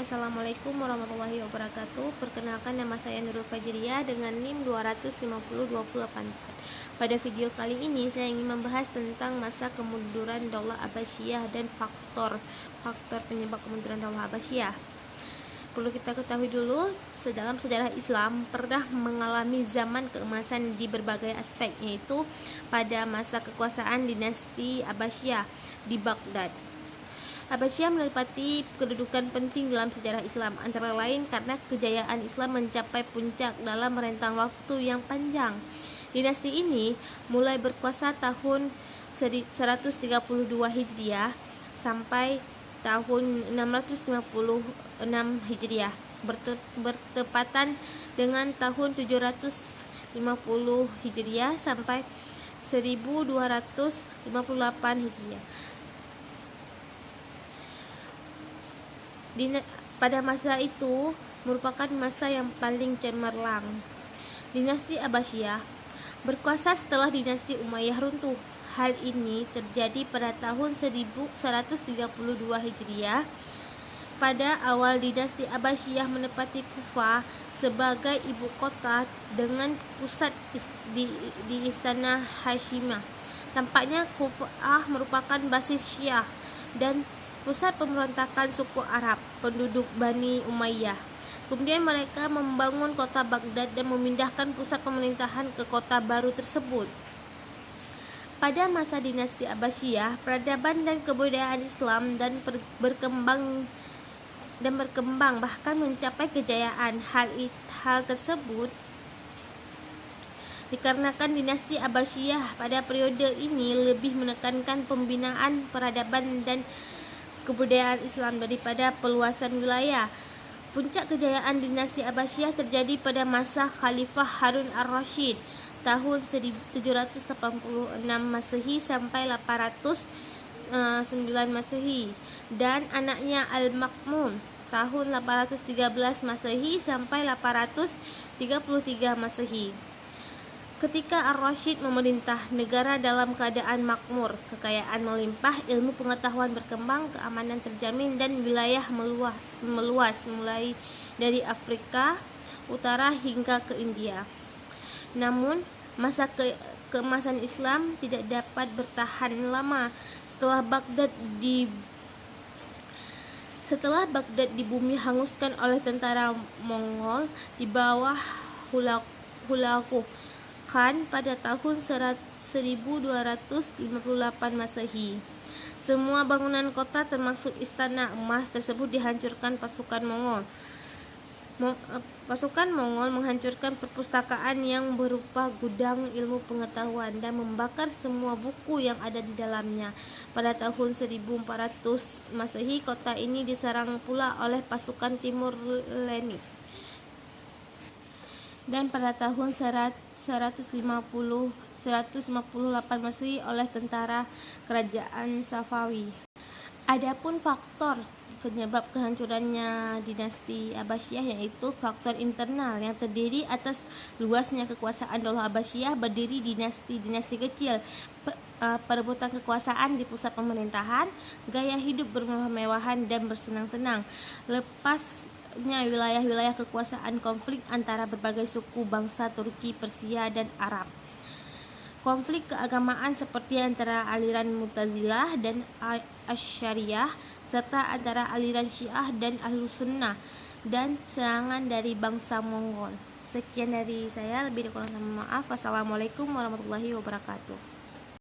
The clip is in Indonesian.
Assalamualaikum warahmatullahi wabarakatuh. Perkenalkan, nama saya Nurul Fajriah dengan NIM 2502084. Pada video kali ini saya ingin membahas tentang masa kemunduran Daulah Abbasiyah dan faktor penyebab kemunduran Daulah Abbasiyah. Perlu kita ketahui dulu, dalam sejarah Islam pernah mengalami zaman keemasan di berbagai aspek, yaitu pada masa kekuasaan dinasti Abbasiyah di Baghdad. Abbasiyah menempati kedudukan penting dalam sejarah Islam, antara lain karena kejayaan Islam mencapai puncak dalam rentang waktu yang panjang. Dinasti ini mulai berkuasa tahun 132 Hijriah sampai tahun 656 Hijriah, bertepatan dengan tahun 750 Hijriah sampai 1258 Hijriah. Pada masa itu merupakan masa yang paling cemerlang. Dinasti Abbasiyah berkuasa setelah dinasti Umayyah runtuh. Hal ini terjadi pada tahun 1132 Hijriah. Pada awal dinasti Abbasiyah menempati Kufah sebagai ibu kota dengan pusat di Istana Hashimah. Tampaknya Kufah merupakan basis Syiah dan pusat pemberontakan suku Arab, penduduk Bani Umayyah. Kemudian mereka membangun kota Baghdad dan memindahkan pusat pemerintahan ke kota baru tersebut. Pada masa dinasti Abbasiyah, peradaban dan kebudayaan Islam berkembang bahkan mencapai kejayaan. Hal tersebut dikarenakan dinasti Abbasiyah pada periode ini lebih menekankan pembinaan peradaban dan kebudayaan Islam daripada peluasan wilayah. Puncak kejayaan dinasti Abbasiyah terjadi pada masa Khalifah Harun ar-Rasyid tahun 786 Masehi sampai 809 Masehi dan anaknya Al-Ma'mun tahun 813 Masehi sampai 833 Masehi. Ketika Ar-Rasyid memerintah, negara dalam keadaan makmur, kekayaan melimpah, ilmu pengetahuan berkembang, keamanan terjamin, dan wilayah meluas mulai dari Afrika Utara hingga ke India. Namun, masa keemasan Islam tidak dapat bertahan lama. Setelah Baghdad dibumi hanguskan oleh tentara Mongol di bawah Hulagu Khan pada tahun 1258 Masehi. Semua bangunan kota termasuk istana emas tersebut dihancurkan pasukan Mongol. Pasukan Mongol menghancurkan perpustakaan yang berupa gudang ilmu pengetahuan dan membakar semua buku yang ada di dalamnya. Pada tahun 1400 Masehi, kota ini diserang pula oleh pasukan Timur Lenni. Dan pada tahun 158 Masehi oleh tentara kerajaan Safawi. Adapun faktor penyebab kehancurannya dinasti Abbasiyah yaitu faktor internal yang terdiri atas luasnya kekuasaan Daulah Abbasiyah, berdiri dinasti kecil, perebutan kekuasaan di pusat pemerintahan, gaya hidup bermewah-mewahan dan bersenang-senang, lepasnya wilayah-wilayah kekuasaan, konflik antara berbagai suku bangsa Turki, Persia, dan Arab. Konflik keagamaan seperti antara aliran Mu'tazilah dan Asy'ariyah serta antara aliran Syiah dan Ahlus Sunnah, dan serangan dari bangsa Mongol. Sekian dari saya, lebih kurang mohon maaf. Wassalamualaikum warahmatullahi wabarakatuh.